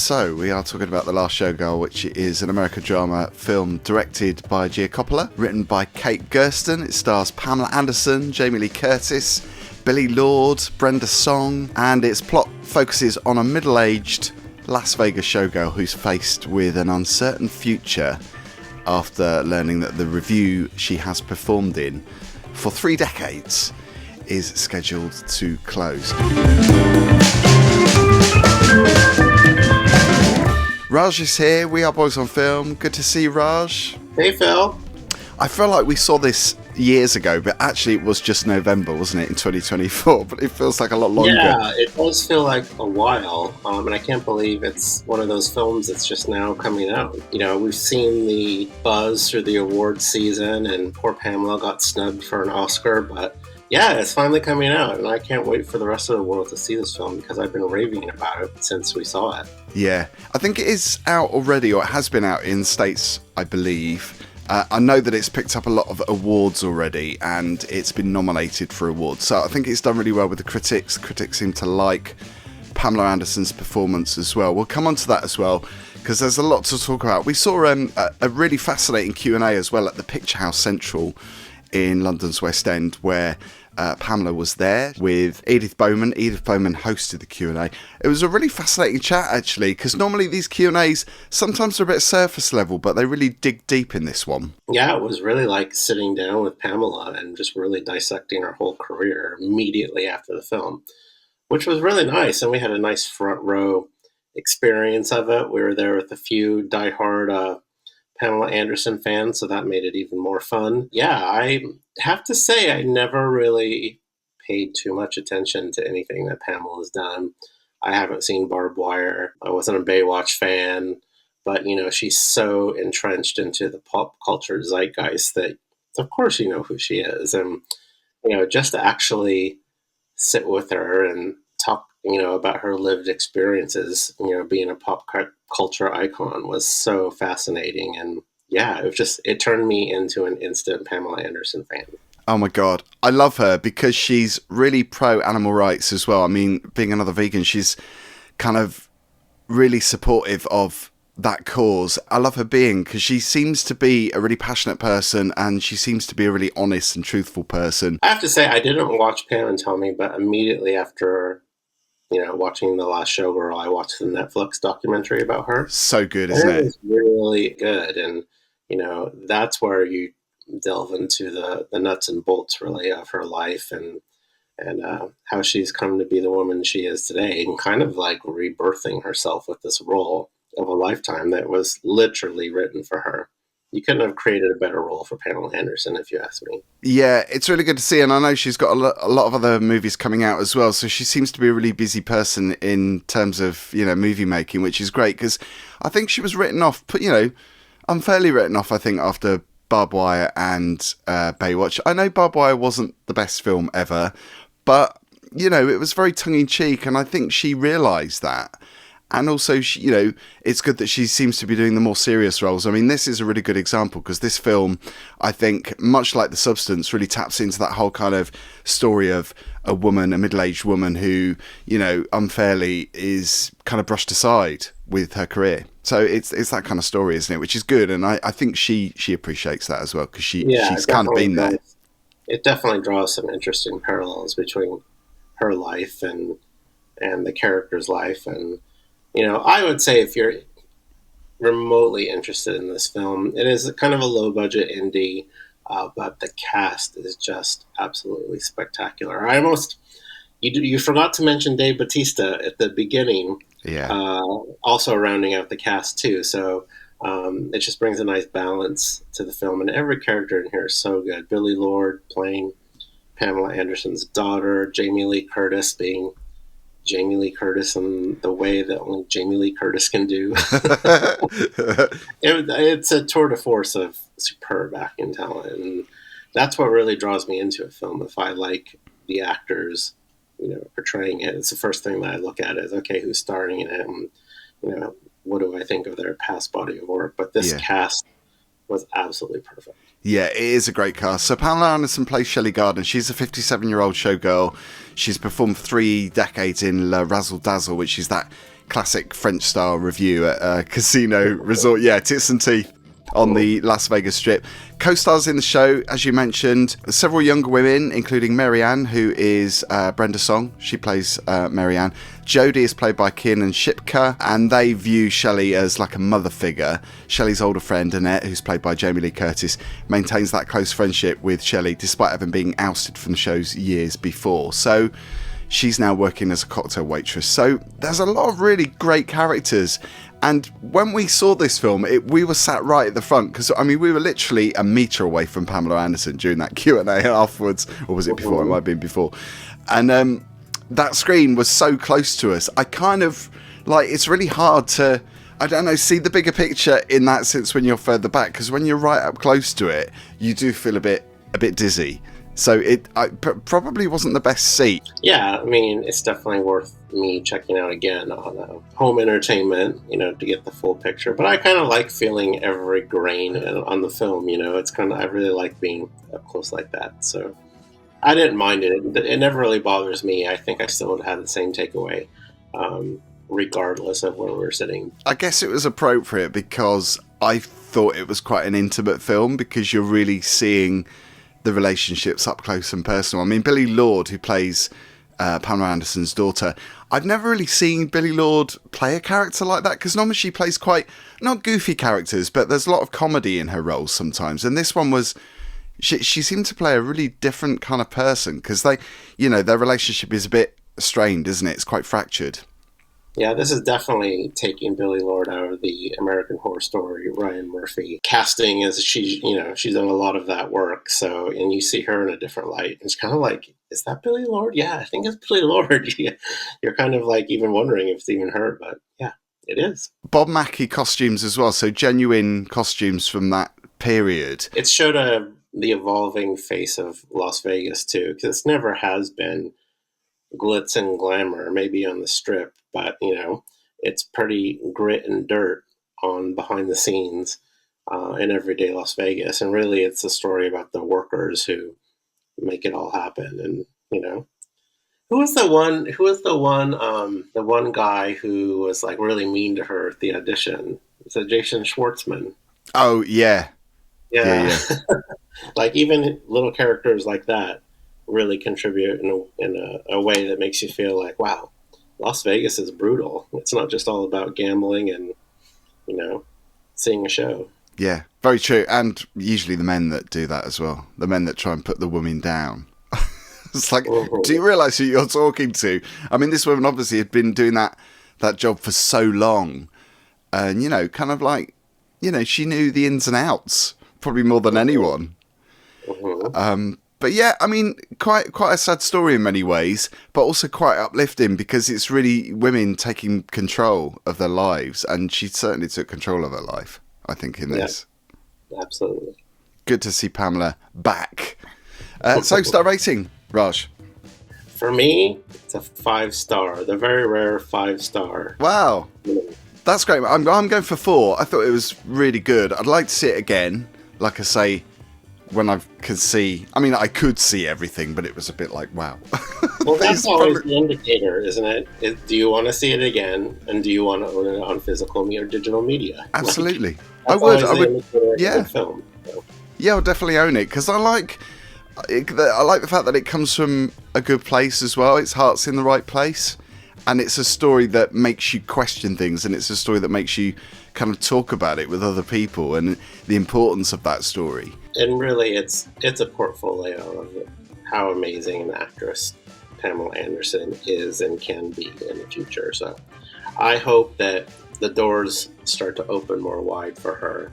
So, we are talking about The Last Showgirl, which is an American drama film directed by Gia Coppola, written by Kate Gersten. It stars Pamela Anderson, Jamie Lee Curtis, Billie Lourd, Brenda Song, and its plot focuses on a middle-aged Las Vegas showgirl who's faced with an uncertain future after learning that the revue she has performed in for 3 decades is scheduled to close. Raj is here. We are Boys on Film. Good to see you, Raj. Hey, Phil. I feel like we saw this years ago, but actually it was just November, wasn't it, in 2024? But it feels like a lot longer. Yeah, it does feel like a while, and I can't believe it's one of those films that's just now coming out. You know, we've seen the buzz through the awards season, and poor Pamela got snubbed for an Oscar, but yeah, it's finally coming out, and I can't wait for the rest of the world to see this film because I've been raving about it since we saw it. Yeah, I think it is out already, or it has been out in States, I believe. I know that it's picked up a lot of awards already, and it's been nominated for awards. So I think it's done really well with the critics. Critics seem to like Pamela Anderson's performance as well. We'll come on to that as well, because there's a lot to talk about. We saw a really fascinating Q&A as well at the Picture House Central in London's West End, where Pamela was there with Edith Bowman. Edith Bowman hosted the Q&A. It was a really fascinating chat, actually, because normally these Q&As sometimes are a bit surface level, but they really dig deep in this one. Yeah, it was really like sitting down with Pamela and just really dissecting her whole career immediately after the film, which was really nice. And we had a nice front row experience of it. We were there with a few diehard Pamela Anderson fans, so that made it even more fun. Yeah, I have to say I never really paid too much attention to anything that Pamela's done. I haven't seen Barbed Wire. I wasn't a Baywatch fan, but you know, she's so entrenched into the pop culture zeitgeist that of course you know who she is. And you know, just to actually sit with her and talk, you know, about her lived experiences, you know, being a pop culture icon was so fascinating. And yeah, it turned me into an instant Pamela Anderson fan. Oh my God. I love her because she's really pro animal rights as well. I mean, being another vegan, she's kind of really supportive of that cause. I love her because she seems to be a really passionate person, and she seems to be a really honest and truthful person. I have to say, I didn't watch Pam and Tommy, but immediately after, you know, watching The Last Showgirl, I watched the Netflix documentary about her. So good, isn't it? It was really good. And, you know, that's where you delve into the nuts and bolts, really, of her life and how she's come to be the woman she is today, and kind of like rebirthing herself with this role of a lifetime that was literally written for her. You couldn't have created a better role for Pamela Anderson, if you ask me. Yeah, it's really good to see, and I know she's got a lot of other movies coming out as well, so she seems to be a really busy person in terms of, you know, movie making, which is great, because I think she was written off, you know, unfairly written off, I think, after Barbed Wire and Baywatch. I know Barbed Wire wasn't the best film ever, but, you know, it was very tongue-in-cheek, and I think she realised that. And also, you know, it's good that she seems to be doing the more serious roles. I mean, this is a really good example because this film, I think, much like The Substance, really taps into that whole kind of story of a woman, a middle-aged woman who, you know, unfairly is kind of brushed aside with her career. So it's that kind of story, isn't it? Which is good. And I think she appreciates that as well because she's kind of been there. It definitely draws some interesting parallels between her life and the character's life. And you know, I would say if you're remotely interested in this film, it is kind of a low-budget indie, but the cast is just absolutely spectacular. You forgot to mention Dave Bautista at the beginning, also rounding out the cast too. So it just brings a nice balance to the film, and every character in here is so good. Billie Lourd playing Pamela Anderson's daughter, Jamie Lee Curtis being Jamie Lee Curtis in the way that only Jamie Lee Curtis can do. It's a tour de force of superb acting talent, and that's what really draws me into a film. If I like the actors, you know, portraying it, it's the first thing that I look at is, okay, who's starring in it, and you know, what do I think of their past body of work? But this cast was absolutely perfect. Yeah, it is a great cast. So Pamela Anderson plays Shelley Gardner. She's a 57-year-old showgirl. She's performed for 3 decades in La Razzle Dazzle, which is that classic French-style revue at a casino resort. Yeah, tits and teeth on the Las Vegas Strip. Co-stars in the show, as you mentioned, several younger women, including Marianne, who is Brenda Song. She plays Marianne. Jodie is played by Kiernan Shipka, and they view Shelley as like a mother figure. Shelley's older friend, Annette, who's played by Jamie Lee Curtis, maintains that close friendship with Shelley, despite having been ousted from the shows years before. So she's now working as a cocktail waitress. So there's a lot of really great characters. And when we saw this film, we were sat right at the front because, I mean, we were literally a metre away from Pamela Anderson during that Q&A afterwards. Or was it before? It might have been before. And that screen was so close to us. I kind of, like, it's really hard to, I don't know, see the bigger picture in that sense when you're further back. Because when you're right up close to it, you do feel a bit dizzy. So it probably wasn't the best seat. Yeah, I mean, it's definitely worth me checking out again on home entertainment, to get the full picture. But I kind of like feeling every grain on the film, It's kind of, I really like being up close like that. So I didn't mind it. It never really bothers me. I think I still would have had the same takeaway, regardless of where we were sitting. I guess it was appropriate because I thought it was quite an intimate film because you're really seeing the relationships up close and personal. I mean, Billie Lourd, who plays Pamela Anderson's daughter, I've never really seen Billie Lourd play a character like that because normally she plays quite, not goofy characters, but there's a lot of comedy in her roles sometimes. And this one was, she seemed to play a really different kind of person because they, their relationship is a bit strained, isn't it? It's quite fractured. Yeah, this is definitely taking Billie Lourd out of the American Horror Story, Ryan Murphy casting, as she's done a lot of that work. So, and you see her in a different light. It's kind of like, is that Billie Lourd? Yeah, I think it's Billie Lourd. You're kind of like even wondering if it's even her, but yeah, it is. Bob Mackie costumes as well, so genuine costumes from that period. It showed the evolving face of Las Vegas too, because it never has been glitz and glamour, maybe on the Strip, but it's pretty grit and dirt on behind the scenes in everyday Las Vegas, and really it's a story about the workers who make it all happen. And who was the one guy who was like really mean to her at the audition? It's Jason Schwartzman. Oh yeah. Like even little characters like that really contribute in a way that makes you feel like, wow, Las Vegas is brutal. It's not just all about gambling and, seeing a show. Yeah, very true. And usually the men that do that as well. The men that try and put the woman down. It's like, do you realise who you're talking to? I mean, this woman obviously had been doing that job for so long. And, kind of like, she knew the ins and outs, probably more than anyone. But yeah, I mean, quite a sad story in many ways, but also quite uplifting because it's really women taking control of their lives, and she certainly took control of her life, I think, in this. Yeah, absolutely. Good to see Pamela back. So, star rating, Raj? For me, it's a 5-star, the very rare 5-star. Wow. That's great. I'm going for 4. I thought it was really good. I'd like to see it again, like I say, when I could see, I mean, I could see everything, but it was a bit like, wow. Well, that's always the indicator, isn't it? Do you want to see it again, and do you want to own it on physical or digital media? Absolutely. I would. Yeah. Film, so. Yeah, I'll definitely own it because I like the fact that it comes from a good place as well. Its heart's in the right place, and it's a story that makes you question things, and it's a story that makes you kind of talk about it with other people and the importance of that story. And really, it's a portfolio of how amazing an actress Pamela Anderson is and can be in the future. So I hope that the doors start to open more wide for her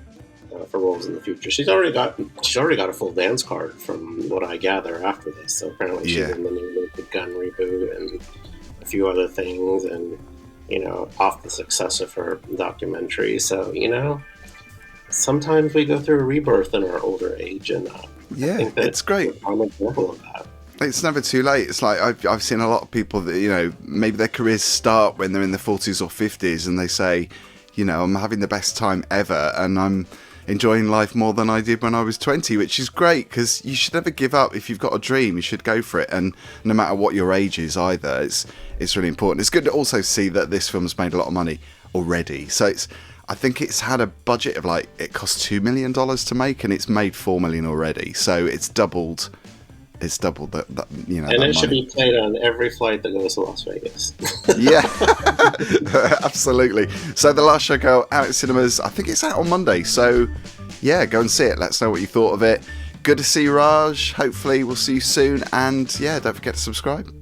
for roles in the future. She's already got a full dance card from what I gather after this. So apparently she's in the new Naked Gun reboot and a few other things, and off the success of her documentary. So sometimes we go through a rebirth in our older age, and I think it's great. I'm an example of that. It's never too late. It's like I've seen a lot of people that maybe their careers start when they're in their 40s or 50s, and they say, I'm having the best time ever, and I'm enjoying life more than I did when I was 20, which is great, because you should never give up. If you've got a dream, you should go for it, and no matter what your age is either, it's really important. It's good to also see that this film's made a lot of money already. So I think it's had a budget of like, it cost $2 million to make, and it's made $4 million already. So it's doubled. It's doubled that, you know. And it money should be played on every flight that goes to Las Vegas. Yeah, absolutely. So The Last Showgirl out in cinemas. I think it's out on Monday. So yeah, go and see it. Let us know what you thought of it. Good to see you, Raj. Hopefully we'll see you soon. And yeah, don't forget to subscribe.